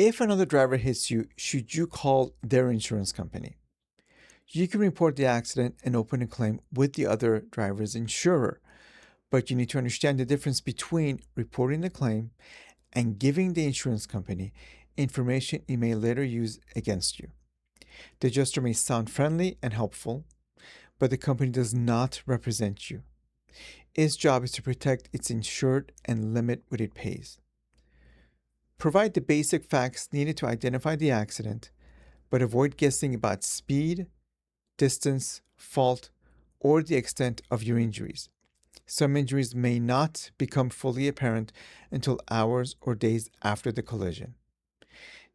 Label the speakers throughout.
Speaker 1: If another driver hits you, should you call their insurance company? You can report the accident and open a claim with the other driver's insurer, but you need to understand the difference between reporting the claim and giving the insurance company information it may later use against you. The adjuster may sound friendly and helpful, but the company does not represent you. Its job is to protect its insured and limit what it pays. Provide the basic facts needed to identify the accident, but avoid guessing about speed, distance, fault, or the extent of your injuries. Some injuries may not become fully apparent until hours or days after the collision.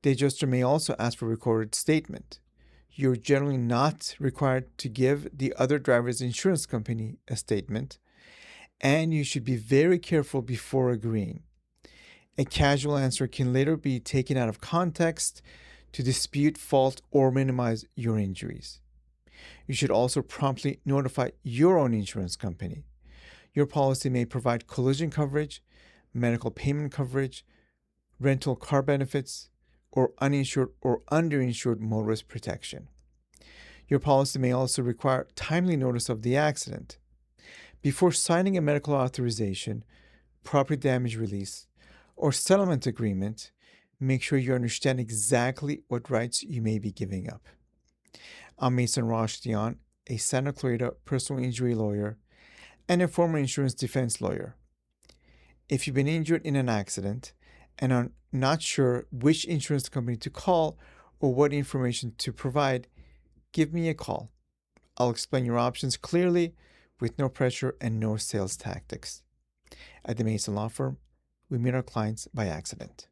Speaker 1: The adjuster may also ask for a recorded statement. You're generally not required to give the other driver's insurance company a statement, and you should be very careful before agreeing. A casual answer can later be taken out of context to dispute fault or minimize your injuries. You should also promptly notify your own insurance company. Your policy may provide collision coverage, medical payment coverage, rental car benefits, or uninsured or underinsured motorist protection. Your policy may also require timely notice of the accident. Before signing a medical authorization, property damage release, or settlement agreement, make sure you understand exactly what rights you may be giving up. I'm Mason Rashtian, a Santa Clarita personal injury lawyer and a former insurance defense lawyer. If you've been injured in an accident and are not sure which insurance company to call or what information to provide, give me a call. I'll explain your options clearly with no pressure and no sales tactics. At the Mason Law Firm, we meet our clients by accident.